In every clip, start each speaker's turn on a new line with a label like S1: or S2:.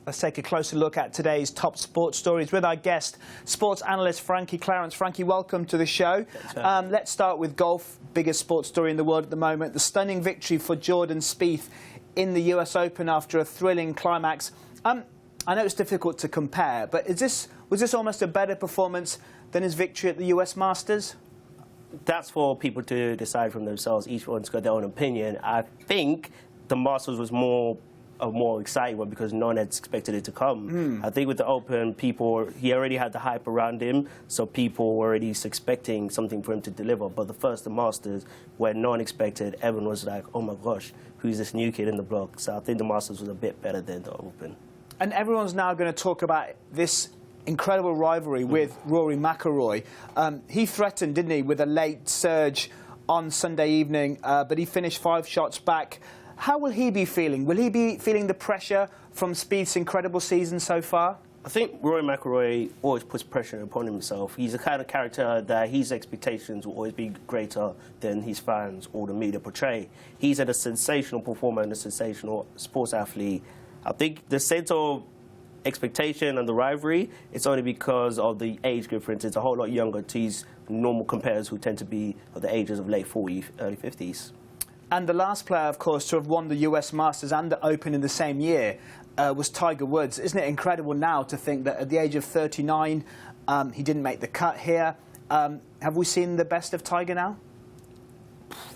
S1: Let's take a closer look at today's top sports stories with our guest, sports analyst Frankie Clarence. Frankie, welcome to the show. Let's start with golf, biggest sports story in the world at the moment. The stunning victory for Jordan Spieth in the US Open after a thrilling climax. I know it's difficult to compare, but was this almost a better performance than his victory at the US Masters?
S2: That's for people to decide from themselves. Each one's got their own opinion. I think the Masters was a more exciting one because no one had expected it to come. I think with the Open, he already had the hype around him, so people were already expecting something for him to deliver. But the Masters, where no one expected, everyone was like, oh my gosh, who's this new kid in the block? So I think the Masters was a bit better than the Open. And
S1: everyone's now going to talk about this incredible rivalry with Rory McIlroy. He threatened, didn't he, with a late surge on Sunday evening, but he finished 5 shots back. How will he be feeling? Will he be feeling the pressure from Spieth's incredible season so far?
S2: I think Rory McIlroy always puts pressure upon himself. He's the kind of character that his expectations will always be greater than his fans or the media portray. He's a sensational performer and a sensational sports athlete. I think the sense of expectation and the rivalry, it's only because of the age difference. It's a whole lot younger to his normal competitors who tend to be of the ages of late 40s, early 50s.
S1: And the last player, of course, to have won the US Masters and the Open in the same year was Tiger Woods. Isn't it incredible now to think that at the age of 39, he didn't make the cut here? Have we seen the best of Tiger now?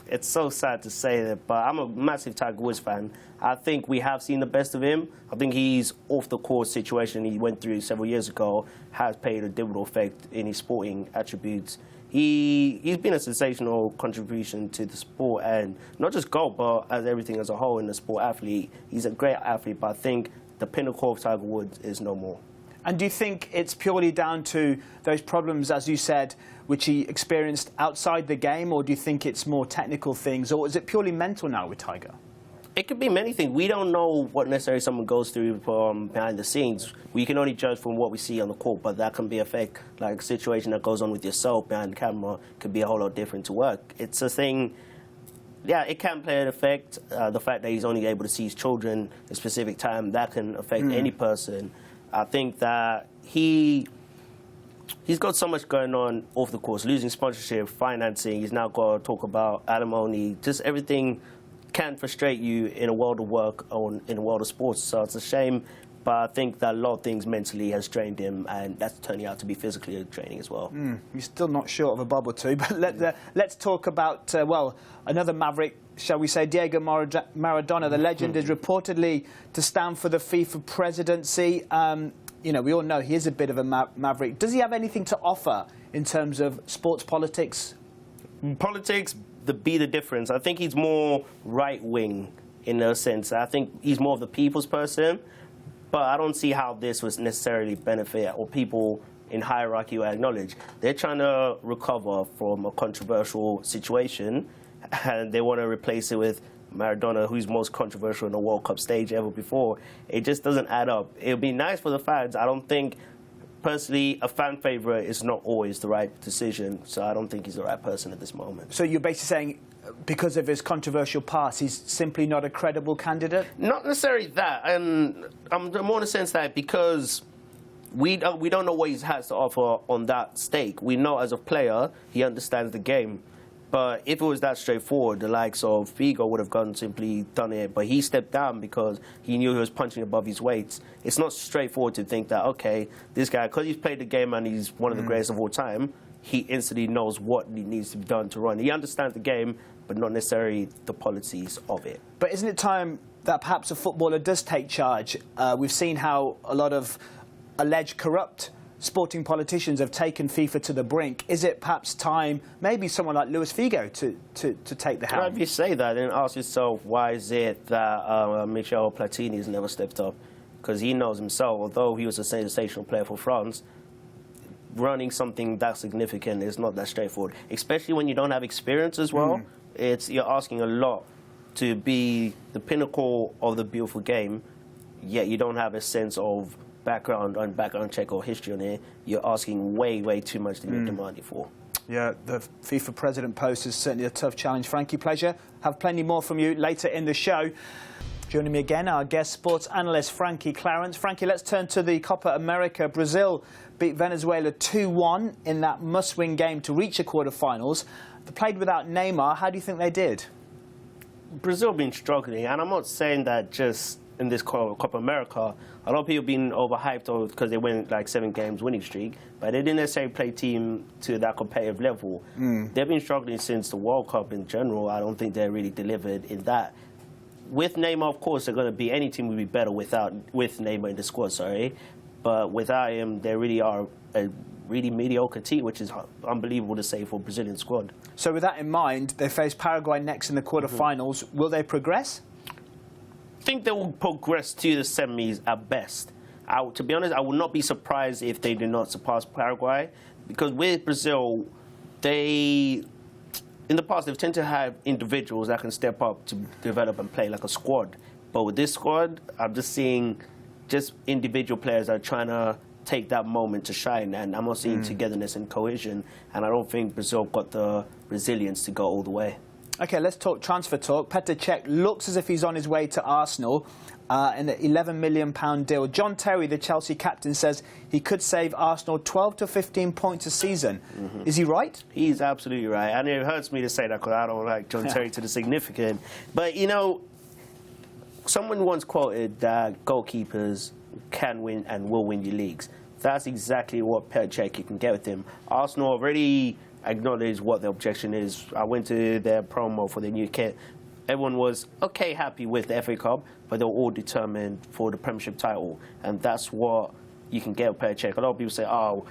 S2: It's so sad to say that, but I'm a massive Tiger Woods fan. I think we have seen the best of him. I think his off-the-course situation he went through several years ago has played a dividend effect in his sporting attributes. He's been a sensational contribution to the sport, and not just golf, but as everything as a whole in the sport athlete. He's a great athlete, but I think the pinnacle of Tiger Woods is no more.
S1: And do you think it's purely down to those problems, as you said, which he experienced outside the game, or do you think it's more technical things, or is it purely mental now with Tiger?
S2: It could be many things. We don't know what necessarily someone goes through behind the scenes. We can only judge from what we see on the court, but that can be affect, like a situation that goes on with yourself behind the camera could be a whole lot different to work. It's a thing, yeah, it can play an effect. The fact that he's only able to see his children at a specific time, that can affect any person. I think that he's got so much going on off the course, losing sponsorship, financing. He's now got to talk about alimony, just everything can frustrate you in a world of work or in a world of sports. So it's a shame, but I think that a lot of things mentally has drained him, and that's turning out to be physically draining as well.
S1: You're still not short of a bob or two, but let's talk about, well, another maverick, shall we say, Diego Maradona. The legend is reportedly to stand for the FIFA presidency. You know, we all know he is a bit of a maverick. Does he have anything to offer in terms of sports politics?
S2: Politics, be the difference. I think he's more right-wing in a sense. I think he's more of the people's person, but I don't see how this would necessarily benefit or people in hierarchy will acknowledge. They're trying to recover from a controversial situation, and they want to replace it with Maradona, who's most controversial in a World Cup stage ever before. It just doesn't add up. It would be nice for the fans. I don't think, personally, a fan favourite is not always the right decision, so I don't think he's the right person at this moment.
S1: So you're basically saying, because of his controversial past, he's simply not a credible candidate?
S2: Not necessarily that, and I'm more in the sense that because we don't know what he has to offer on that stake. We know as a player, he understands the game. But if it was that straightforward, the likes of Figo would have simply done it. But he stepped down because he knew he was punching above his weight. It's not straightforward to think that, okay, this guy, because he's played the game and he's one of the greatest of all time, he instantly knows what needs to be done to run. He understands the game, but not necessarily the policies of it.
S1: But isn't it time that perhaps a footballer does take charge? We've seen how a lot of alleged corrupt sporting politicians have taken FIFA to the brink. Is it perhaps time, maybe someone like Luis Figo, to take the helm?
S2: Well, if you say that, then ask yourself, why is it that Michel Platini has never stepped up? Because he knows himself, although he was a sensational player for France, running something that significant is not that straightforward, especially when you don't have experience as well. You're asking a lot to be the pinnacle of the beautiful game, yet you don't have a sense of background check or history on it. You're asking way, way too much than you're demanding for.
S1: Yeah, the FIFA president post is certainly a tough challenge. Frankie, pleasure. Have plenty more from you later in the show. Joining me again, our guest sports analyst Frankie Clarence. Frankie, let's turn to the Copa America. Brazil beat Venezuela 2-1 in that must-win game to reach the quarter-finals. They played without Neymar. How do you think they did?
S2: Brazil been struggling, and I'm not saying that just in this Copa America. A lot of people been overhyped because they win like 7 games winning streak, but they didn't necessarily play team to that competitive level. They've been struggling since the World Cup in general. I don't think they really delivered in that. With Neymar, of course, they're going to be any team would be better with Neymar in the squad. But without him, they really are a really mediocre team, which is unbelievable to say for a Brazilian squad.
S1: So with that in mind, they face Paraguay next in the quarterfinals. Will they progress?
S2: I think they will progress to the semis at best. To be honest, I would not be surprised if they do not surpass Paraguay, because with Brazil, in the past, they've tended to have individuals that can step up to develop and play like a squad. But with this squad, I'm just seeing just individual players that are trying to take that moment to shine, and I'm not seeing togetherness and cohesion, and I don't think Brazil got the resilience to go all the way.
S1: OK, let's talk transfer talk. Petr Cech looks as if he's on his way to Arsenal in an £11 million deal. John Terry, the Chelsea captain, says he could save Arsenal 12 to 15 points a season. Is he right?
S2: He's absolutely right. And it hurts me to say that because I don't like John Terry to the significant. But, you know, someone once quoted that goalkeepers can win and will win your leagues. That's exactly what Petr Cech can get with him. Arsenal already acknowledge what the objection is. I went to their promo for their new kit. Everyone was happy with the FA Cup, but they were all determined for the Premiership title, and that's what you can get with Petr Cech. A lot of people say, "Oh,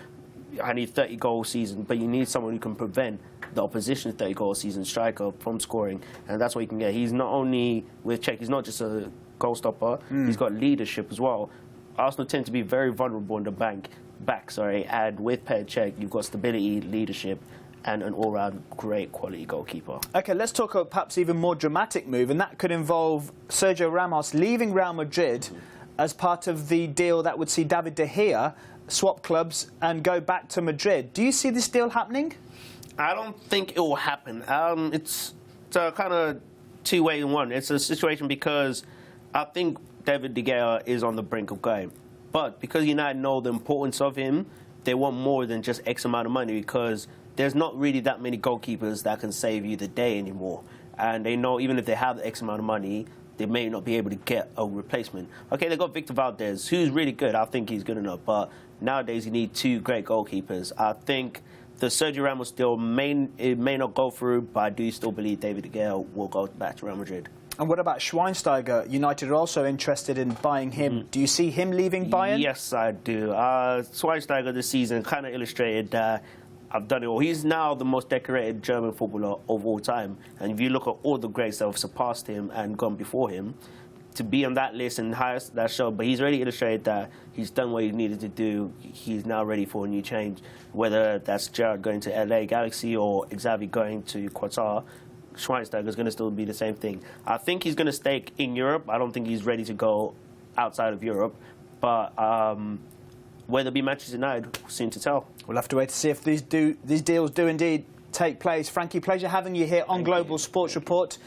S2: I need 30-goal season," but you need someone who can prevent the opposition's 30-goal season striker from scoring, and that's what you can get. He's not only with Cech, he's not just a goal stopper. He's got leadership as well. Arsenal tend to be very vulnerable in the back, and with Petr Cech, you've got stability, leadership, and an all-round great quality goalkeeper. OK,
S1: let's talk about perhaps even more dramatic move, and that could involve Sergio Ramos leaving Real Madrid as part of the deal that would see David De Gea swap clubs and go back to Madrid. Do you see this deal happening?
S2: I don't think it will happen. It's a kind of two-way in one. It's a situation because I think David De Gea is on the brink of going. But because United know the importance of him, they want more than just X amount of money, because there's not really that many goalkeepers that can save you the day anymore. And they know even if they have the X amount of money, they may not be able to get a replacement. OK, they got Victor Valdez, who's really good. I think he's good enough. But nowadays, you need 2 great goalkeepers. I think the Sergio Ramos deal may not go through, but I do still believe David De Gea will go back to Real Madrid.
S1: And what about Schweinsteiger? United are also interested in buying him. Do you see him leaving Bayern?
S2: Yes, I do. Schweinsteiger this season kind of illustrated that I've done it all. He's now the most decorated German footballer of all time. And if you look at all the greats that have surpassed him and gone before him, to be on that list and highest that show, but he's already illustrated that he's done what he needed to do. He's now ready for a new change, whether that's Gerrard going to LA Galaxy or Xavi going to Qatar. Schweinsteiger is going to still be the same thing. I think he's going to stay in Europe. I don't think he's ready to go outside of Europe. But whether it be Manchester United, soon to tell.
S1: We'll have to wait to see if these deals do indeed take place. Frankie, pleasure having you here on Global Sports Report.